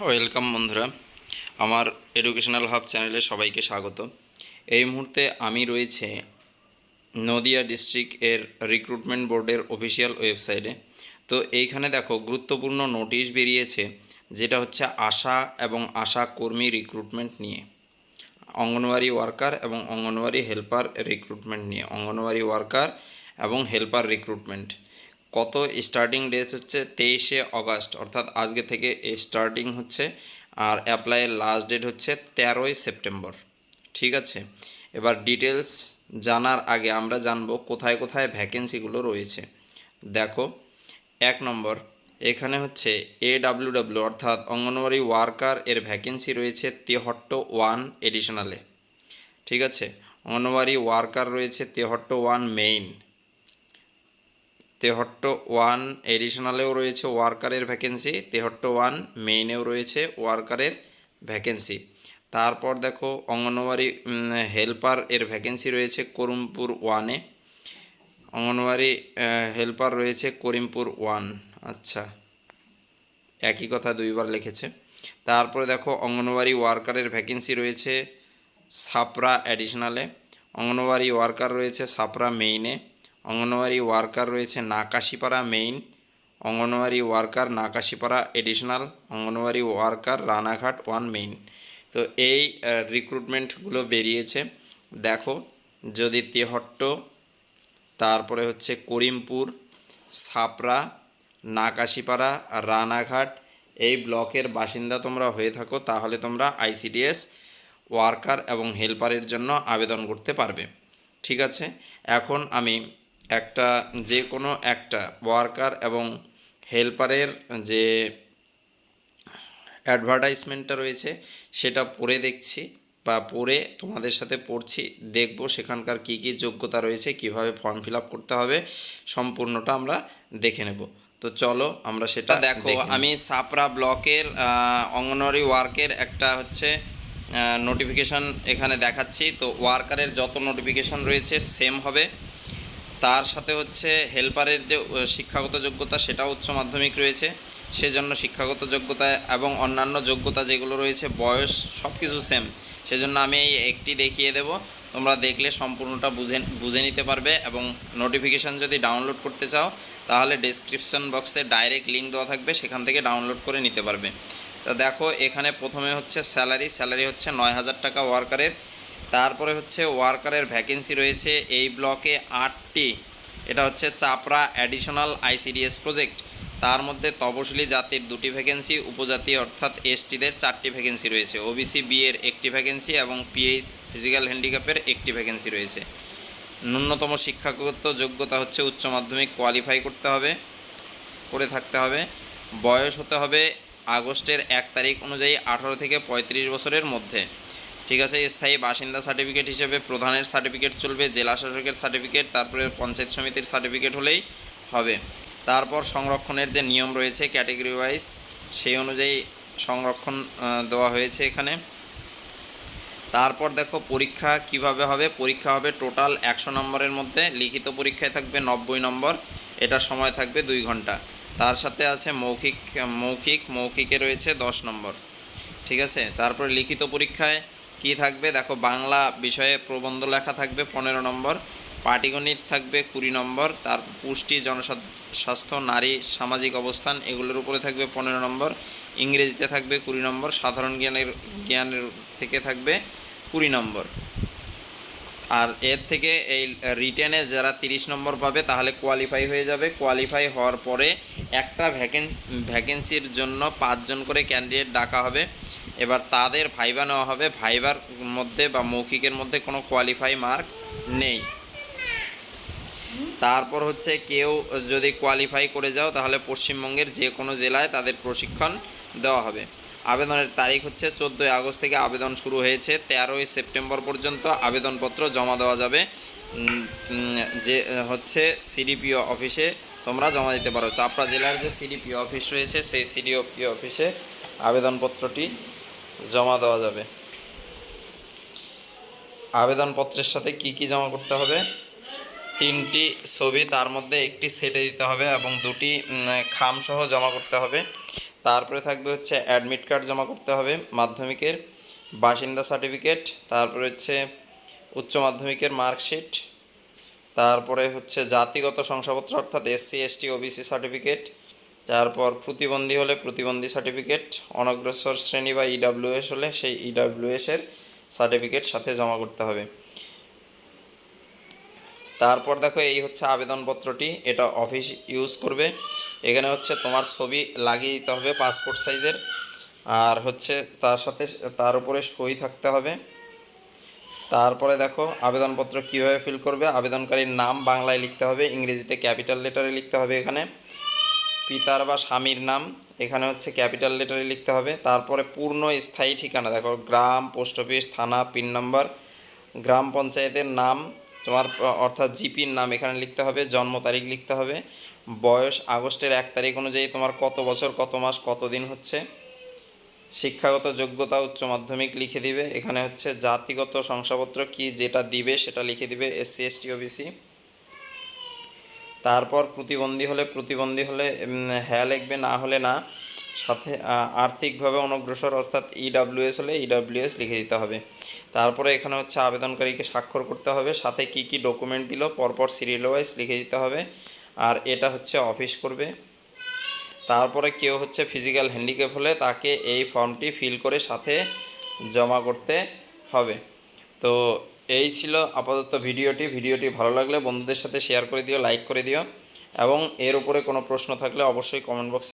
Welcome বন্ধুরা, আমার educational hub চ্যানেলে সবাইকে স্বাগত। এই মুহূর্তে আমি রয়েছে নদিয়া ডিস্ট্রিক্টের রিক্রুটমেন্ট বোর্ডের অফিসিয়াল ওয়েবসাইটে। তো এইখানে দেখো গুরুত্বপূর্ণ নোটিশ বেরিয়েছে, যেটা হচ্ছে আশা এবং আশা কর্মী রিক্রুটমেন্ট নিয়ে, অঙ্গনওয়াড়ি ওয়ার্কার এবং অঙ্গনওয়াড়ি হেল্পার রিক্রুটমেন্ট নিয়ে, অঙ্গনওয়াড়ি ওয়ার্কার এবং হেল্পার রিক্রুটমেন্ট। কত স্টার্টিং ডেট হচ্ছে 23শে অগাস্ট, অর্থাৎ আজকে থেকে স্টার্টিং হচ্ছে, আর অ্যাপ্লাইয়ের লাস্ট ডেট হচ্ছে 13ই সেপ্টেম্বর। ঠিক আছে, এবার ডিটেলস জানার আগে আমরা জানবো কোথায় কোথায় ভ্যাকেন্সিগুলো রয়েছে। দেখো, 1 নম্বর, এখানে হচ্ছে AWW অর্থাৎ অঙ্গনওয়াড়ি ওয়ার্কার এর ভ্যাকেন্সি রয়েছে 73 এডিশনালে। ঠিক আছে, অঙ্গনওয়াড়ি ওয়ার্কার রয়েছে 73 মেইন, 73 এডিশনালেও রয়েছে ওয়ার্কারের ভ্যাকেন্সি, 73 মেইনেও রয়েছে ওয়ার্কারের ভ্যাকেন্সি। তারপর দেখো অঙ্গনওয়াড়ি হেল্পার এর ভ্যাকেন্সি রয়েছে করিমপুর 1-এ, অঙ্গনওয়াড়ি হেল্পার রয়েছে করিমপুর 1। আচ্ছা, একই কথা দুইবার লিখেছে। তারপরে দেখো অঙ্গনওয়াড়ি ওয়ার্কারের ভ্যাকেন্সি রয়েছে সাপড়া অ্যাডিশনালে, অঙ্গনওয়াড়ি ওয়ার্কার রয়েছে সাপড়া মেইনে, অঙ্গনওয়াড়ি ওয়ার্কার রয়েছে Nakashipara main, anganwadi worker Nakashipara additional, anganwadi worker Ranaghat 1 main. তো এই রিক্রুটমেন্টগুলো বেরিয়েছে। দেখো, যদি তেহট্ট, তারপরে হচ্ছে করিমপুর, সাপড়া, নাকাশিপাড়া, রানাঘাট এই ব্লকের বাসিন্দা তোমরা হয়ে থাকো, তাহলে তোমরা ICDS ওয়ার্কার এবং হেল্পারের জন্য আবেদন করতে পারবে। ঠিক আছে, এখন আমি যে কোনো একটা ওয়ার্কার এবং হেল্পারের যে অ্যাডভার্টাইজমেন্টটা রয়েছে সেটা পড়ে দেখছি, বা পড়ে তোমাদের সাথে পড়ছি, দেখব সেখানকার কি কি যোগ্যতা রয়েছে, কিভাবে ফর্ম ফিল আপ করতে হবে, সম্পূর্ণটা আমরা দেখে নেব। তো চলো আমরা সেটা দেখো। আমি সাপড়া ব্লকের অঙ্গনওয়াড়ি ওয়ার্কের একটা হচ্ছে নোটিফিকেশান এখানে দেখাচ্ছি। তো ওয়ার্কারের যত নোটিফিকেশান রয়েছে সেম হবে, তার সাথে হচ্ছে হেল্পারের যে শিক্ষাগত যোগ্যতা সেটাও উচ্চ মাধ্যমিক রয়েছে, সেজন্য শিক্ষাগত যোগ্যতা এবং অন্যান্য যোগ্যতা যেগুলো রয়েছে, বয়স সব কিছু সেম। সেজন্য আমি এই একটি দেখিয়ে দেব, তোমরা দেখলে সম্পূর্ণটা বুঝে নিতে পারবে। এবং নোটিফিকেশান যদি ডাউনলোড করতে চাও তাহলে ডেসক্রিপশন বক্সে ডাইরেক্ট লিঙ্ক দেওয়া থাকবে, সেখান থেকে ডাউনলোড করে নিতে পারবে। তো দেখো, এখানে প্রথমে হচ্ছে স্যালারি হচ্ছে 9,000 টাকা ওয়ার্কারের। তারপরে হচ্ছে ওয়ার্কারের ভ্যাকেন্সি রয়েছে এই ব্লকে 8টি। এটা হচ্ছে চাপড়া অ্যাডিশনাল ICDS প্রজেক্ট। তার মধ্যে তপশিলি জাতির 2টি ভ্যাকেন্সি, উপজাতি অর্থাৎ STদের 4টি ভ্যাকেন্সি রয়েছে, OBC B এর 1টি ভ্যাকেন্সি এবং PH ফিজিক্যাল হ্যান্ডিক্যাপের 1টি ভ্যাকেন্সি রয়েছে। ন্যূনতম শিক্ষাগত যোগ্যতা হচ্ছে উচ্চ মাধ্যমিক কোয়ালিফাই করে থাকতে হবে। বয়স হতে হবে আগস্টের 1 তারিখ অনুযায়ী 18 থেকে 35 বছরের মধ্যে। ঠিক আছে, স্থায়ী বাসিন্দা সার্টিফিকেট হিসেবে প্রধানের সার্টিফিকেট চলবে, জেলা শাসকের সার্টিফিকেট, তারপরে পঞ্চায়েত সমিতির সার্টিফিকেট হলেই হবে। তারপর সংরক্ষণের যে নিয়ম রয়েছে ক্যাটেগরি ওয়াইজ, সেই অনুযায়ী সংরক্ষণ দেওয়া হয়েছে এখানে। তারপর দেখো পরীক্ষা কিভাবে হবে। পরীক্ষা হবে টোটাল 100 নম্বরের মধ্যে, লিখিত পরীক্ষায় থাকবে 90 নম্বর, এটা সময় থাকবে 2 ঘন্টা। তার সাথে আছে মৌখিকে রয়েছে 10 নম্বর। ঠিক আছে, তারপরে লিখিত পরীক্ষায় কি থাকবে দেখো, বাংলা বিষয়ে প্রবন্ধ লেখা থাকবে 15 নম্বর, পাটিগণিত থাকবে 20 নম্বর, তার পুষ্টি, জনস্বাস্থ্য, নারী, সামাজিক অবস্থান এগুলোর উপরে থাকবে 15 নম্বর, ইংরেজিতে থাকবে 20 নম্বর, সাধারণ জ্ঞানের থেকে থাকবে 20 নম্বর। আর এর থেকে এই রিটেনে যারা 30 নম্বর পাবে তাহলে কোয়ালিফাই হয়ে যাবে। কোয়ালিফাই হওয়ার পরে একটা ভ্যাকেন্সির জন্য 5 জন করে ক্যান্ডিডেট ডাকা হবে। এবার তাদের ভাইবা নেওয়া হবে, ভাইবার মধ্যে বা মৌখিকের মধ্যে কোনো কোয়ালিফাই মার্ক নেই। তারপর হচ্ছে কেউ যদি কোয়ালিফাই করে যাও তাহলে পশ্চিমবঙ্গের যে কোনো জেলায় তাদের প্রশিক্ষণ দেওয়া হবে। আবেদনের তারিখ হচ্ছে 14 আগস্ট থেকে আবেদন শুরু হয়েছে, 13ই সেপ্টেম্বর পর্যন্ত আবেদনপত্র জমা দেওয়া যাবে। যে হচ্ছে CDPO অফিসে তোমরা জমা দিতে পারো। চাপড়া জেলার যে CDPO অফিস রয়েছে সেই CDPO অফিসে আবেদনপত্রটি জমা দেওয়া যাবে। আবেদনপত্রের সাথে কি কি জমা করতে হবে? 3টি ছবি, তার মধ্যে একটি সেটে দিতে হবে এবং 2টি খামসহ জমা করতে হবে। তারপরে থাকবে হচ্ছে অ্যাডমিট কার্ড জমা করতে হবে মাধ্যমিকের, বাসিন্দা সার্টিফিকেট, তারপরে হচ্ছে উচ্চ মাধ্যমিকের মার্কশিট, তারপরে হচ্ছে জাতিগত শংসাপত্র অর্থাৎ SC ST OBC সার্টিফিকেট, তারপর প্রতিবন্ধী হলে প্রতিবন্ধী সার্টিফিকেট, অনগ্রসর শ্রেণী বা EWS হলে সেই EWS এর সার্টিফিকেট সাথে জমা করতে হবে। তারপর দেখো এই হচ্ছে আবেদনপত্রটি, এটা অফিস ইউজ করবে। এখানে হচ্ছে তোমার ছবি লাগিয়ে দিতে হবে পাসপোর্ট সাইজের, আর হচ্ছে তার সাথে তার উপরে সই থাকতে হবে। তারপরে দেখো আবেদনপত্র কীভাবে ফিল করবে, আবেদনকারীর নাম বাংলায় লিখতে হবে, ইংরেজিতে ক্যাপিটাল লেটারে লিখতে হবে। এখানে পিতার বা স্বামীর নাম এখানে হচ্ছে ক্যাপিটাল লেটারে লিখতে হবে। তারপরে পূর্ণ স্থায়ী ঠিকানা দেখো, গ্রাম, পোস্ট অফিস, থানা, পিন নাম্বার, গ্রাম পঞ্চায়েতের নাম তোমার অর্থাৎ জিপির নাম এখানে লিখতে হবে, জন্ম তারিখ লিখতে হবে, বয়স আগস্টের 1 তারিখ অনুযায়ী তোমার কত বছর কত মাস কত দিন হচ্ছে, শিক্ষাগত যোগ্যতা উচ্চ মাধ্যমিক লিখে দিবে। এখানে হচ্ছে জাতিগত শংসাপত্র কি যেটা দিবে সেটা লিখে দিবে, SC ST OBC। তারপর প্রতিবন্ধী হলে হ্যাঁ লিখবে, না হলে না। সাথে আর্থিকভাবে অনগ্রসর অর্থাৎ EWS হলে EWS লিখে দিতে হবে। তারপরে এখানে হচ্ছে আবেদনকারীকে স্বাক্ষর করতে হবে, সাথে কি কি ডকুমেন্ট দিল পরপর সিরিয়াল ওয়াইজ লিখে দিতে হবে। আর এটা হচ্ছে অফিস করবে। তারপরে কেউ হচ্ছে ফিজিক্যাল হ্যান্ডিক্যাপ হলে তাকে এই ফর্মটি ফিল করে সাথে জমা করতে হবে। তো এই ছিল আপাতত ভিডিওটি ভালো লাগলে বন্ধুদের সাথে শেয়ার করে দিও, লাইক করে দিও, এবং এর উপরে কোনো প্রশ্ন থাকলে অবশ্যই কমেন্ট বক্সে